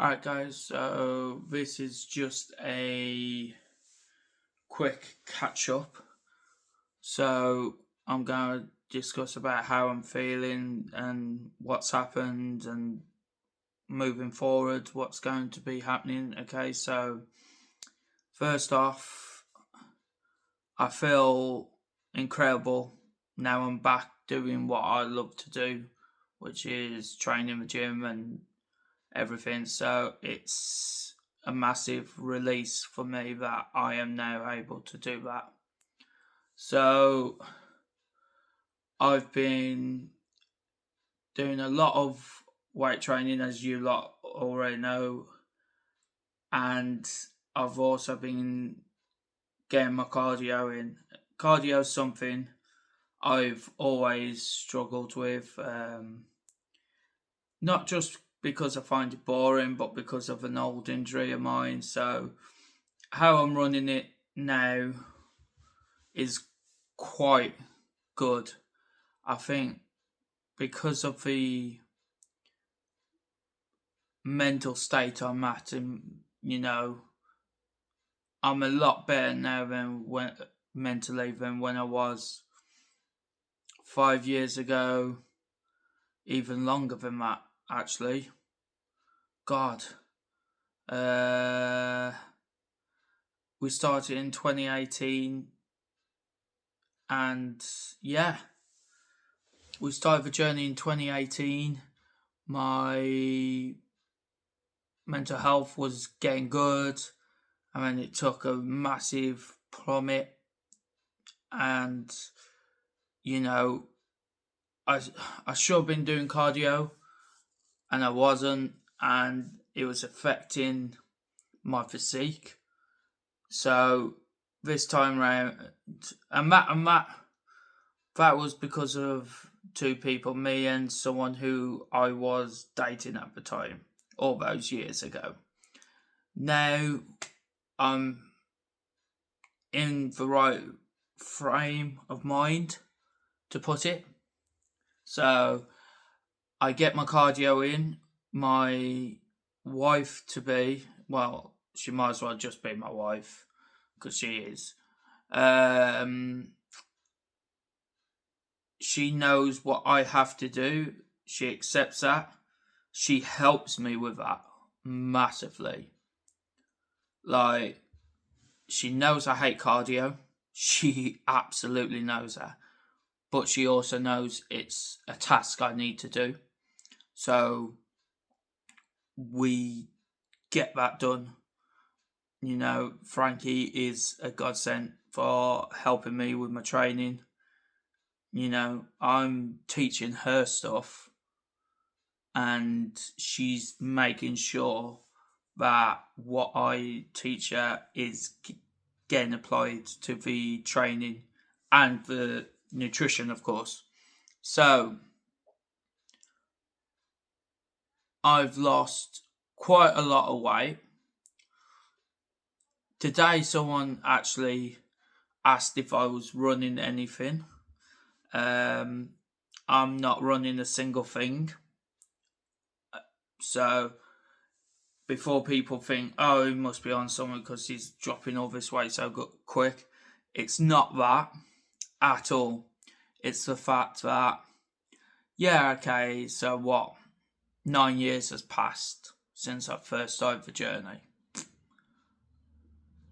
Alright, guys, so this is just a quick catch up. So, I'm going to discuss about how I'm feeling and what's happened and moving forward, what's going to be happening. Okay, so first off, I feel incredible now I'm back doing what I love to do, which is training the gym and everything. So it's a massive release for me that I am now able to do that. So I've been doing a lot of weight training, as you lot already know, and I've also been getting my cardio in. Cardio is something I've always struggled with, not just because I find it boring, but because of an old injury of mine. So how I'm running it now is quite good. I think because of the mental state I'm at, and I'm a lot better now than when mentally than when I was 5 years ago, even longer than that actually. God, uh, we started in 2018, and yeah, we started the journey in 2018. My mental health was getting good, and then it took a massive plummet. And you know, I I should have been doing cardio, and I wasn't, and it was affecting my physique. So this time round, and that was because of two people, me and someone who I was dating at the time, all those years ago. Now I'm in the right frame of mind, to put it. So I get my cardio in. My wife to be, well, she might as well just be my wife because she is. She knows what I have to do. She accepts that. She helps me with that massively. Like, she knows I hate cardio. She absolutely knows that. But she also knows it's a task I need to do. So we get that done. Frankie is a godsend for helping me with my training. I'm teaching her stuff, and she's making sure that what I teach her is getting applied to the training and the nutrition, of course. So I've lost quite a lot of weight. Today, someone actually asked if I was running anything. I'm not running a single thing. So before people think, oh, he must be on something because he's dropping all this weight so quick, it's not that at all. It's the fact that, yeah, okay, so what? 9 years has passed since I first started the journey.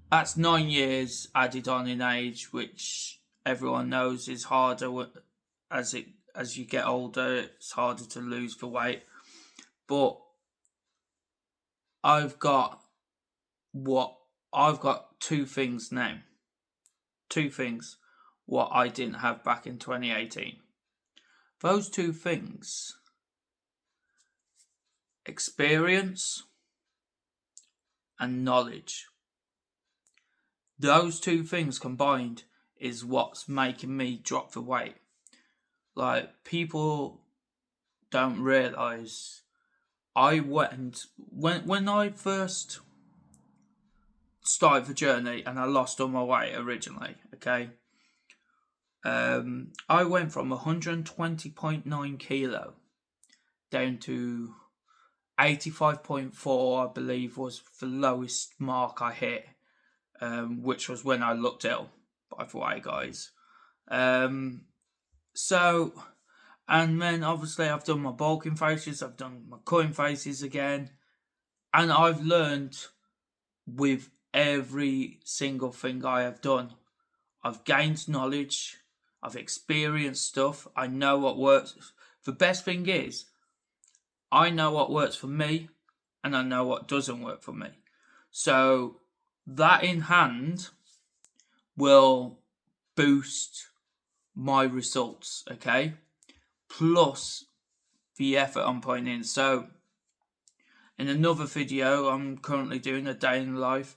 That's 9 years added on in age, which everyone knows is harder as you get older. It's harder to lose the weight, but I've got two things now. Two things what I didn't have back in 2018. Those two things: experience and knowledge. Those two things combined is what's making me drop the weight. Like, people don't realize I went when I first started the journey and I lost all my weight originally, okay? I went from 120.9 kilo down to 85.4, I believe, was the lowest mark I hit, which was when I looked ill, by the way, guys. So, and then obviously I've done my bulking phases, I've done my cutting phases again, and I've learned with every single thing I have done. I've gained knowledge, I've experienced stuff, I know what works. The best thing is, I know what works for me, and I know what doesn't work for me. So, that in hand will boost my results, okay? Plus the effort I'm putting in. So, in another video I'm currently doing, a day in life,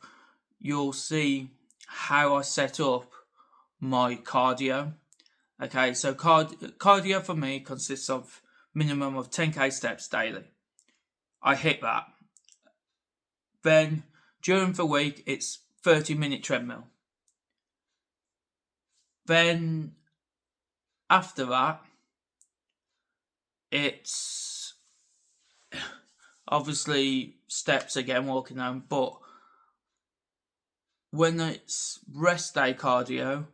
you'll see how I set up my cardio. Okay, so cardio for me consists of minimum of 10k steps daily. I hit that. Then during the week it's 30-minute treadmill. Then after that it's obviously steps again, walking home, but when it's rest day cardio,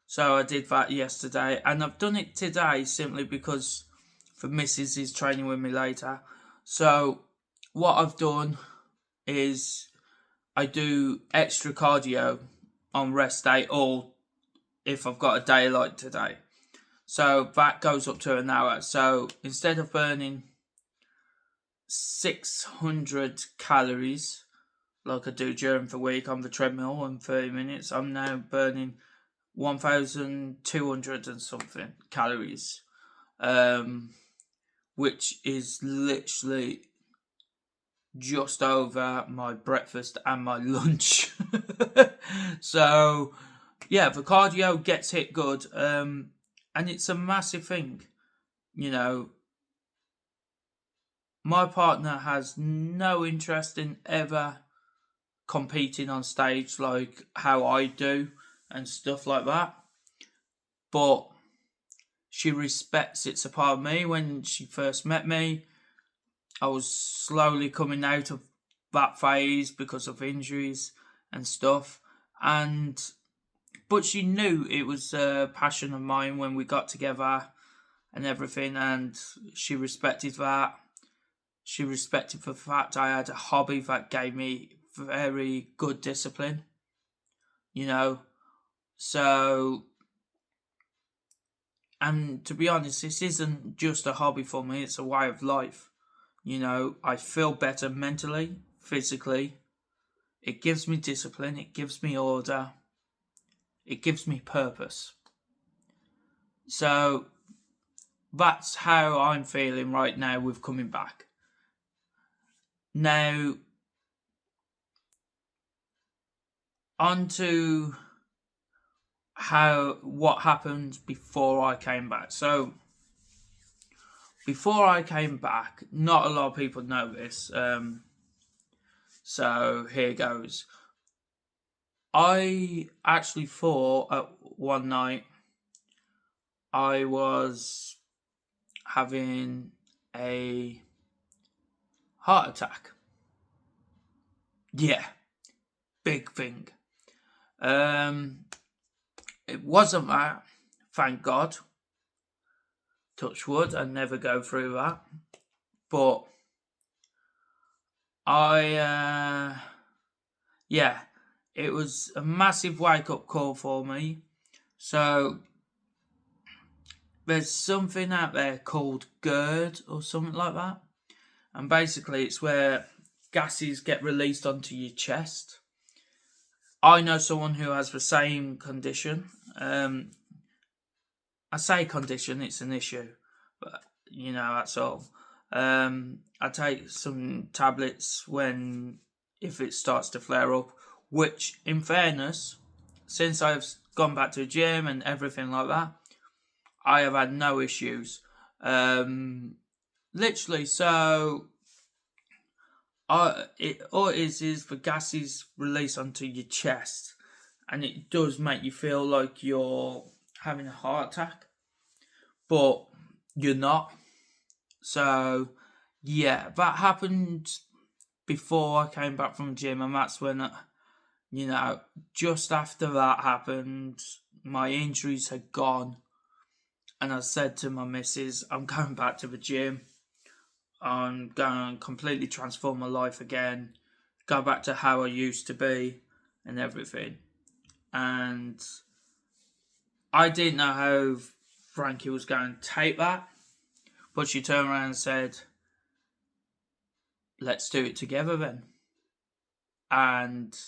so I did that yesterday, and I've done it today simply because the missus is training with me later. So what I've done is I do extra cardio on rest day, or if I've got a day like today. So that goes up to an hour. So instead of burning 600 calories like I do during the week on the treadmill in 30 minutes, I'm now burning 1,200 and something calories, which is literally just over my breakfast and my lunch. So yeah, the cardio gets hit good, and it's a massive thing. You know, my partner has no interest in ever competing on stage like how I do and stuff like that, but she respects it's a part of me. When she first met me, I was slowly coming out of that phase because of injuries and stuff, but she knew it was a passion of mine when we got together and everything, and she respected that. She respected the fact I had a hobby that gave me very good discipline, you know. So, and to be honest, this isn't just a hobby for me, it's a way of life. You know, I feel better mentally, physically. It gives me discipline, it gives me order, it gives me purpose. So, that's how I'm feeling right now with coming back. Now, on to what happened before I came back. So, before I came back, not a lot of people know this, so here goes. I actually thought at one night I was having a heart attack. Yeah, big thing. It wasn't that, thank God. Touch wood, I never go through that. But yeah, it was a massive wake-up call for me. So, there's something out there called GERD or something like that. And basically it's where gases get released onto your chest. I know someone who has the same condition. I say condition, it's an issue, but you know, that's all. I take some tablets if it starts to flare up, which in fairness, since I've gone back to the gym and everything like that, I have had no issues. Literally, so all it is the gases release onto your chest, and it does make you feel like you're having a heart attack, but you're not. So yeah, that happened before I came back from the gym, and that's when, just after that happened, my injuries had gone, and I said to my missus, I'm going back to the gym. I'm going to completely transform my life again, go back to how I used to be, and everything. And I didn't know how Frankie was going to take that, but she turned around and said, let's do it together then. And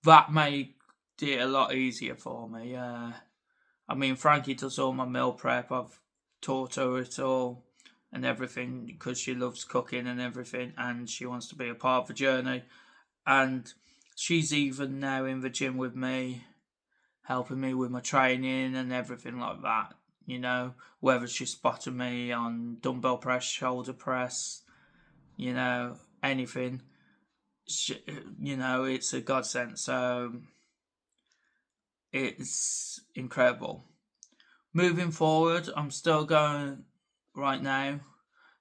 that made it a lot easier for me. I mean, Frankie does all my meal prep. I've taught her it all and everything because she loves cooking and everything, and she wants to be a part of the journey. And she's even now in the gym with me, helping me with my training and everything like that. Whether she's spotting me on dumbbell press, shoulder press, anything. It's a godsend. So it's incredible. Moving forward, I'm still going right now.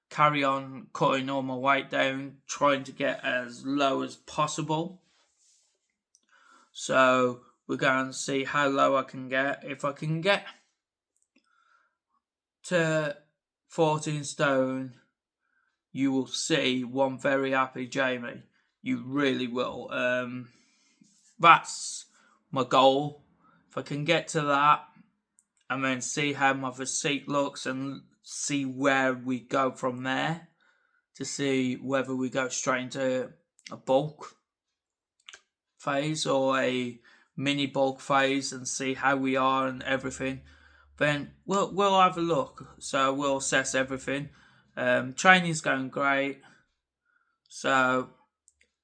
Carry on cutting all my weight down, trying to get as low as possible. So we're going to see how low I can get. If I can get to 14 stone, you will see one very happy Jamie. You really will. That's my goal. If I can get to that, and then see how my physique looks and see where we go from there, to see whether we go straight into a bulk phase or a mini bulk phase and see how we are and everything, then we'll have a look. So we'll assess everything. Training's going great. So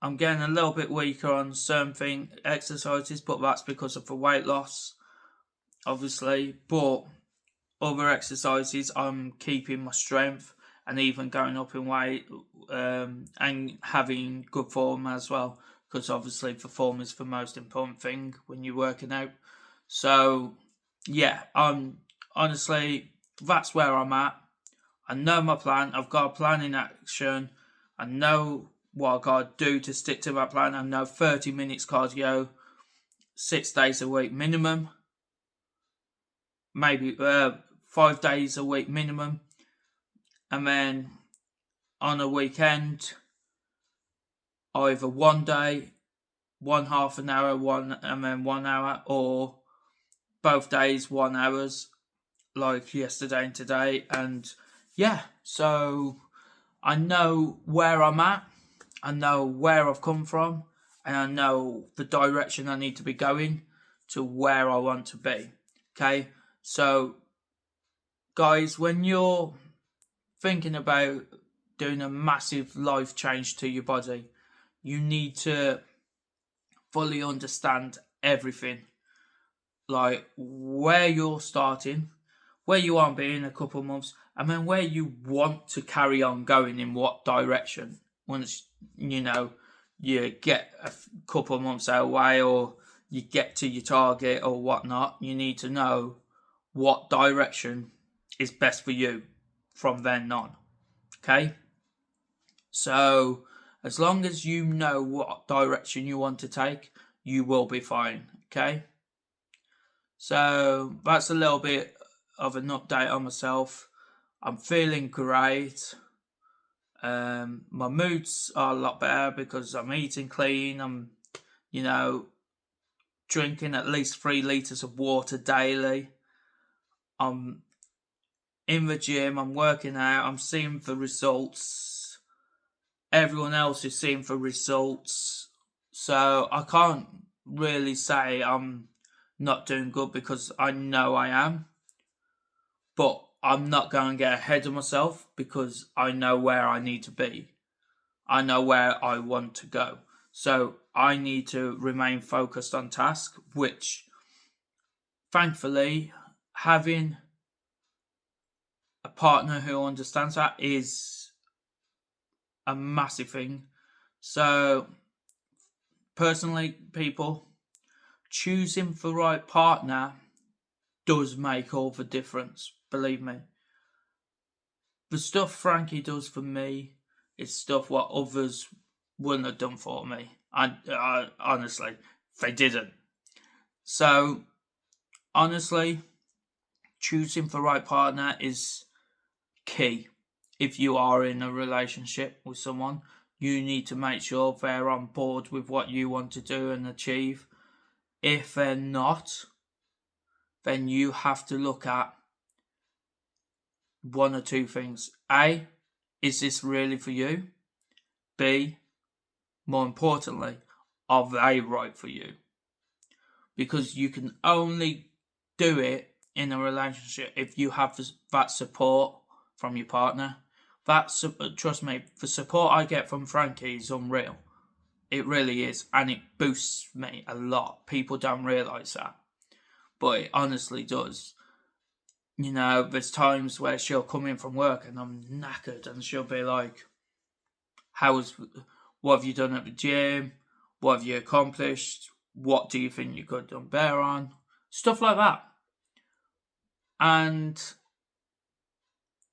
I'm getting a little bit weaker on certain exercises, but that's because of the weight loss, obviously. But other exercises, I'm keeping my strength and even going up in weight, and having good form as well, because obviously the form is the most important thing when you're working out. So yeah, honestly, that's where I'm at. I know my plan. I've got a plan in action. I know what I got to do to stick to that plan. I know 30 minutes cardio, 6 days a week minimum, maybe 5 days a week minimum, and then on a weekend, either one day, one half an hour, and then 1 hour, or both days 1 hours, like yesterday and today. And yeah, so I know where I'm at, I know where I've come from, and I know the direction I need to be going to where I want to be. Okay, so guys, when you're thinking about doing a massive life change to your body, you need to fully understand everything, like where you're starting, where you want to be in a couple of months, and then where you want to carry on going, in what direction. Once you get a couple of months away, or you get to your target or whatnot, you need to know what direction is best for you from then on. Okay, so as long as you know what direction you want to take, you will be fine. Okay, so that's a little bit of an update on myself. I'm feeling great. My moods are a lot better because I'm eating clean. I'm, drinking at least 3 litres of water daily. I'm in the gym, I'm working out, I'm seeing the results. Everyone else is seeing the results. So I can't really say I'm not doing good, because I know I am. But I'm not going to get ahead of myself, because I know where I need to be. I know where I want to go. So I need to remain focused on task, which thankfully, having a partner who understands that is a massive thing. So personally, people, choosing the right partner does make all the difference, believe me. the stuff Frankie does for me is stuff what others wouldn't have done for me. I honestly, they didn't. So honestly, choosing the right partner is key. If you are in a relationship with someone, you need to make sure they're on board with what you want to do and achieve. If they're not, then you have to look at one or two things. A, is this really for you? B, more importantly, are they right for you? Because you can only do it in a relationship if you have that support from your partner. Trust me, the support I get from Frankie is unreal. It really is, and it boosts me a lot. People don't realise that, but it honestly does. You know, there's times where she'll come in from work and I'm knackered, and she'll be like, what have you done at the gym? What have you accomplished? What do you think you could have done better on? Stuff like that. And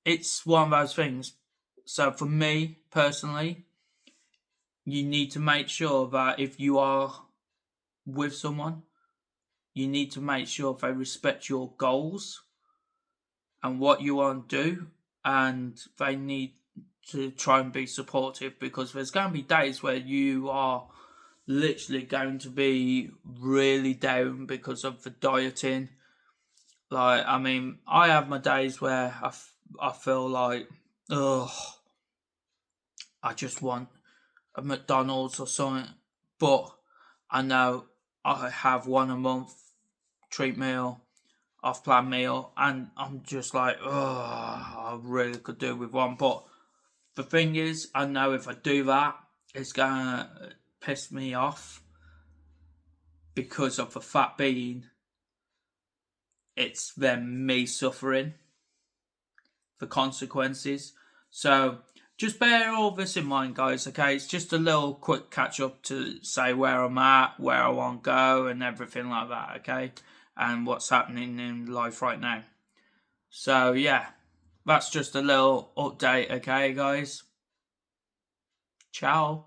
it's one of those things. So for me personally, you need to make sure that if you are with someone, you need to make sure they respect your goals and what you want to do, and they need to try and be supportive, because there's going to be days where you are literally going to be really down because of the dieting. Like, I mean, I have my days where I feel like, ugh, I just want a McDonald's or something. But I know I have one a month treat meal, off plan meal, and I'm just like, oh, I really could do with one. But the thing is, I know if I do that, it's gonna piss me off, because of the fact being, it's then me suffering the consequences. So just bear all this in mind, guys, okay? It's just a little quick catch up to say where I'm at, where I want to go, and everything like that, okay? And what's happening in life right now. So, yeah, that's just a little update, okay, guys? Ciao.